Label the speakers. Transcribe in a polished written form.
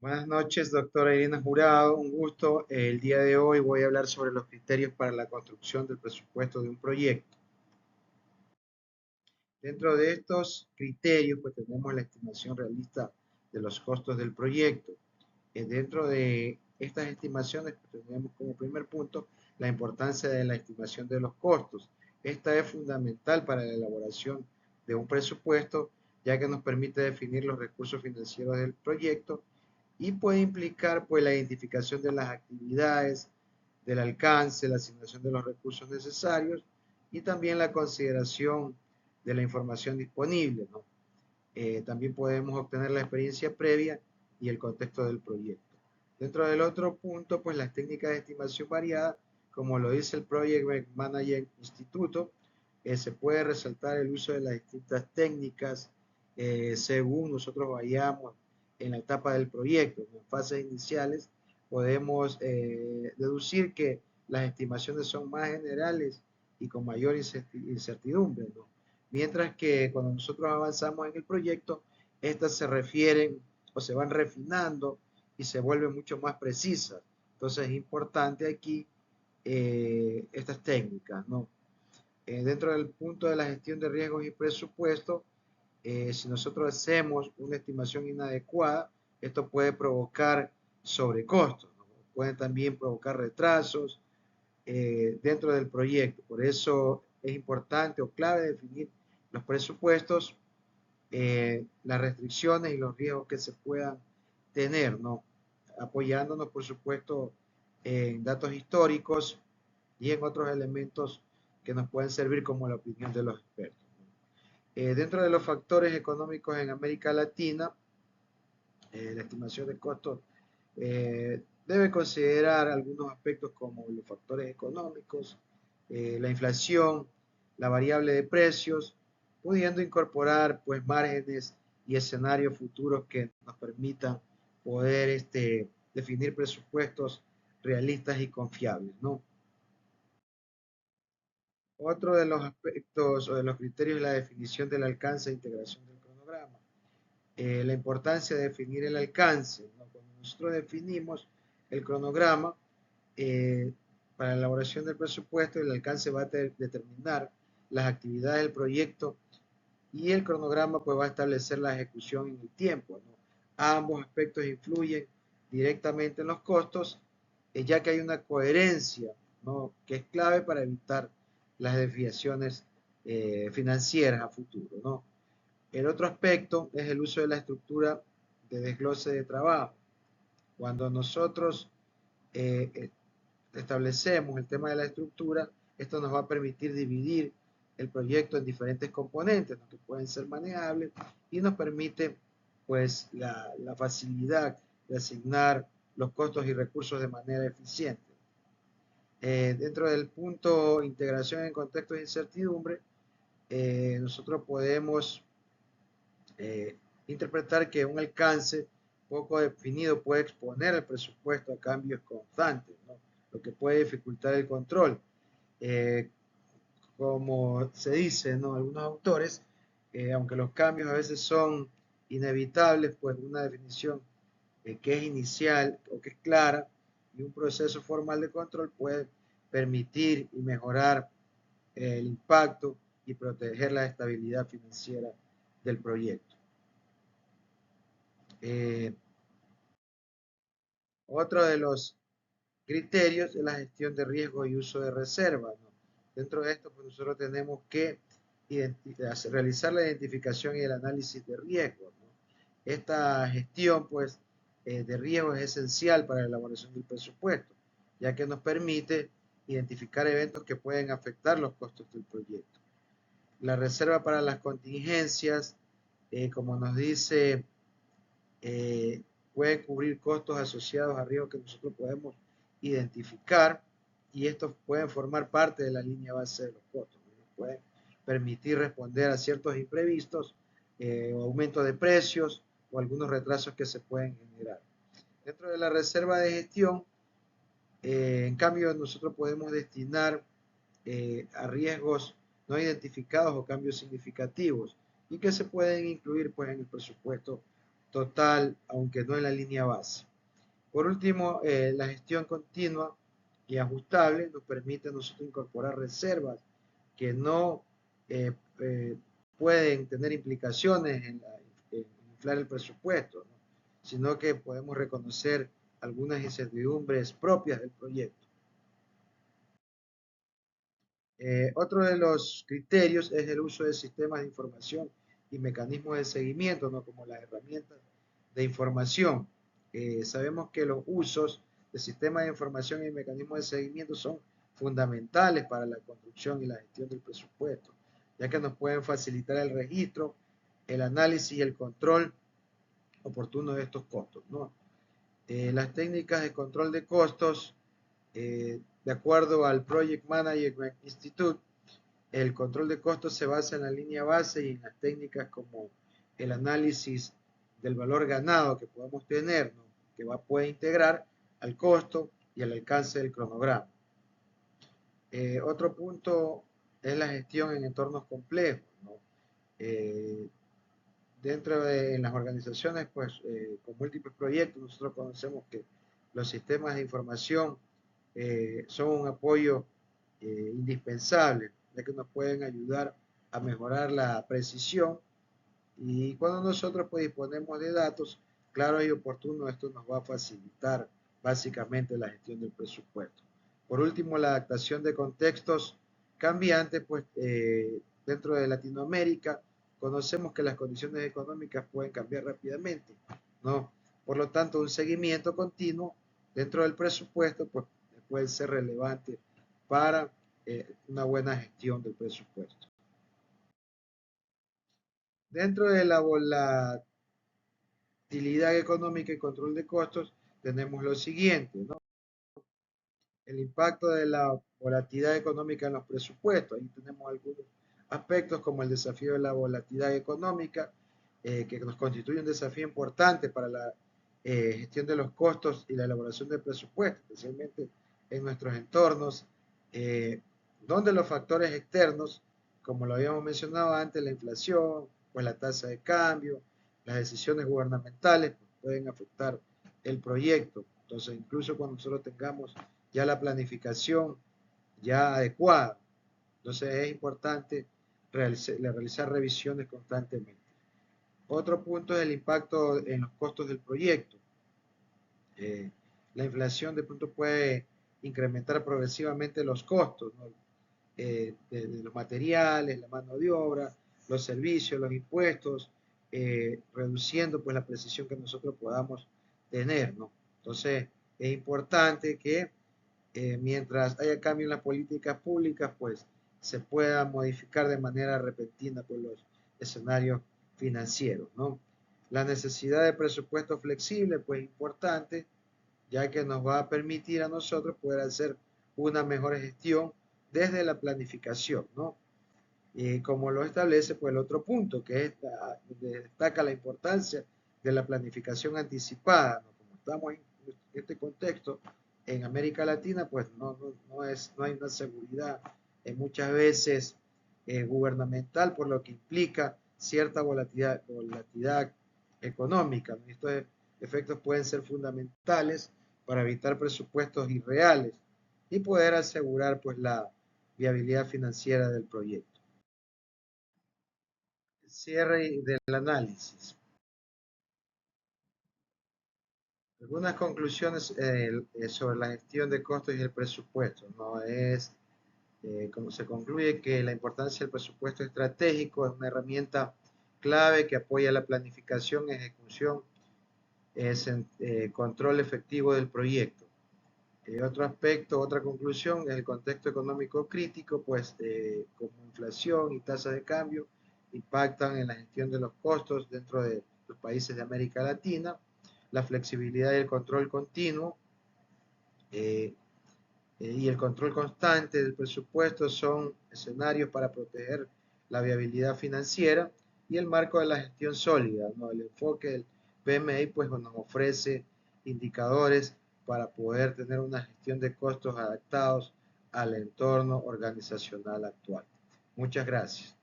Speaker 1: Buenas noches, doctora Irina Jurado. Un gusto. El día de hoy voy a hablar sobre los criterios para la construcción del presupuesto de un proyecto. Dentro de estos criterios, pues tenemos la estimación realista de los costos del proyecto. Dentro de estas estimaciones, pues, tenemos como primer punto la importancia de la estimación de los costos. Esta es fundamental para la elaboración de un presupuesto, ya que nos permite definir los recursos financieros del proyecto y puede implicar pues la identificación de las actividades, del alcance, la asignación de los recursos necesarios y también la consideración de la información disponible, ¿no? También podemos obtener la experiencia previa y el contexto del proyecto. Dentro del otro punto, pues las técnicas de estimación variada, como lo dice el Project Manager Instituto, se puede resaltar el uso de las distintas técnicas según nosotros vayamos en la etapa del proyecto. En fases iniciales podemos deducir que las estimaciones son más generales y con mayor incertidumbre, ¿no? Mientras que cuando nosotros avanzamos en el proyecto, estas se refieren o se van refinando y se vuelven mucho más precisas. Entonces es importante aquí estas técnicas, ¿no? Dentro del punto de la gestión de riesgos y presupuesto, si nosotros hacemos una estimación inadecuada, esto puede provocar sobrecostos, ¿no? Pueden también provocar retrasos dentro del proyecto. Por eso es importante o clave definir los presupuestos, las restricciones y los riesgos que se puedan tener, ¿no? Apoyándonos, por supuesto, en datos históricos y en otros elementos que nos pueden servir como la opinión de los expertos. Dentro de los factores económicos en América Latina, la estimación de costos debe considerar algunos aspectos como los factores económicos, la inflación, la variable de precios, pudiendo incorporar pues márgenes y escenarios futuros que nos permitan poder definir presupuestos realistas y confiables, ¿no? Otro de los aspectos o de los criterios es la definición del alcance e integración del cronograma. La importancia de definir el alcance, ¿no? Cuando nosotros definimos el cronograma eh, para la elaboración del presupuesto, el alcance va a determinar las actividades del proyecto y el cronograma pues va a establecer la ejecución en el tiempo, ¿no? Ambos aspectos influyen directamente en los costos, ya que hay una coherencia, ¿no? Que es clave para evitar las desviaciones financieras a futuro, ¿no? El otro aspecto es el uso de la estructura de desglose de trabajo. Cuando nosotros eh, establecemos el tema de la estructura, esto nos va a permitir dividir el proyecto en diferentes componentes, ¿no? Que pueden ser manejables y nos permite pues la facilidad de asignar los costos y recursos de manera eficiente. Dentro del punto integración en contextos de incertidumbre, nosotros podemos eh, interpretar que un alcance poco definido puede exponer el presupuesto a cambios constantes, ¿no? Lo que puede dificultar el control. Eh, Como se dice, ¿no? Algunos autores, aunque los cambios a veces son inevitables, pues una definición que es inicial o que es clara y un proceso formal de control puede permitir y mejorar el impacto y proteger la estabilidad financiera del proyecto. Eh, Otro de los criterios es la gestión de riesgo y uso de reservas, ¿no? Dentro de esto, pues nosotros tenemos que realizar la identificación y el análisis de riesgos, ¿no? Esta gestión, pues, de riesgo es esencial para la elaboración del presupuesto, ya que nos permite identificar eventos que pueden afectar los costos del proyecto. La reserva para las contingencias, como nos dice eh, pueden cubrir costos asociados a riesgos que nosotros podemos identificar y estos pueden formar parte de la línea base de los costos. Nos pueden permitir responder a ciertos imprevistos, o aumento de precios o algunos retrasos que se pueden generar. Dentro de la reserva de gestión, en cambio, nosotros podemos destinar a riesgos no identificados o cambios significativos y que se pueden incluir pues, en el presupuesto total, aunque no en la línea base. Por último, la gestión continua y ajustable nos permite a nosotros incorporar reservas que no eh, eh, pueden tener implicaciones en inflar el presupuesto, ¿no? Sino que podemos reconocer algunas incertidumbres propias del proyecto. Otro de los criterios es el uso de sistemas de información y mecanismos de seguimiento, ¿no? Como las herramientas de información. Sabemos que los usos de sistemas de información y mecanismos de seguimiento son fundamentales para la construcción y la gestión del presupuesto, ya que nos pueden facilitar el registro, el análisis y el control oportuno de estos costos, ¿no? Las técnicas de control de costos, de acuerdo al Project Management Institute, el control de costos se basa en la línea base y en las técnicas como el análisis del valor ganado que podemos tener, ¿no? Que puede integrar al costo y al alcance del cronograma. Otro punto es la gestión en entornos complejos, ¿no? Eh, Dentro de las organizaciones, pues, con múltiples proyectos, nosotros conocemos que los sistemas de información son un apoyo indispensable, ya que nos pueden ayudar a mejorar la precisión y cuando nosotros pues disponemos de datos claros y oportunos, esto nos va a facilitar básicamente la gestión del presupuesto. Por último, la adaptación de contextos cambiantes, pues dentro de Latinoamérica conocemos que las condiciones económicas pueden cambiar rápidamente, ¿no? Por lo tanto, un seguimiento continuo dentro del presupuesto pues puede ser relevante para una buena gestión del presupuesto. Dentro de la volatilidad económica y control de costos, tenemos lo siguiente, ¿no? El impacto de la volatilidad económica en los presupuestos. Ahí tenemos algunos aspectos como el desafío de la volatilidad económica, que nos constituye un desafío importante para la gestión de los costos y la elaboración del presupuesto, especialmente en nuestros entornos, eh, donde los factores externos, como lo habíamos mencionado antes, la inflación, pues la tasa de cambio, las decisiones gubernamentales pues, pueden afectar el proyecto. Entonces, incluso cuando nosotros tengamos ya la planificación ya adecuada, entonces es importante realizar revisiones constantemente. Otro punto es el impacto en los costos del proyecto. Eh, la inflación de pronto puede incrementar progresivamente los costos, ¿no? De los materiales, la mano de obra, los servicios, los impuestos, reduciendo pues la precisión que nosotros podamos tener, ¿no? Entonces es importante que mientras haya cambio en las políticas públicas, pues se pueda modificar de manera repentina pues, los escenarios financieros, ¿no? La necesidad de presupuesto flexible, pues importante, ya que nos va a permitir a nosotros poder hacer una mejor gestión desde la planificación, ¿no? Y como lo establece pues el otro punto, que es donde destaca la importancia de la planificación anticipada, ¿no? Como estamos en este contexto en América Latina, pues no hay una seguridad muchas veces gubernamental, por lo que implica cierta volatilidad económica, ¿no? Estos efectos pueden ser fundamentales para evitar presupuestos irreales y poder asegurar pues la viabilidad financiera del proyecto. Cierre del análisis. Algunas conclusiones sobre la gestión de costos y el presupuesto, ¿no? Como se concluye que la importancia del presupuesto estratégico es una herramienta clave que apoya la planificación, ejecución, control efectivo del proyecto. Otro aspecto, otra conclusión es el contexto económico crítico, pues como inflación y tasa de cambio impactan en la gestión de los costos dentro de los países de América Latina. La flexibilidad y el control continuo eh, y el control constante del presupuesto son escenarios para proteger la viabilidad financiera y el marco de la gestión sólida, ¿no? El enfoque del PMI pues nos ofrece indicadores para poder tener una gestión de costos adaptados al entorno organizacional actual. Muchas gracias.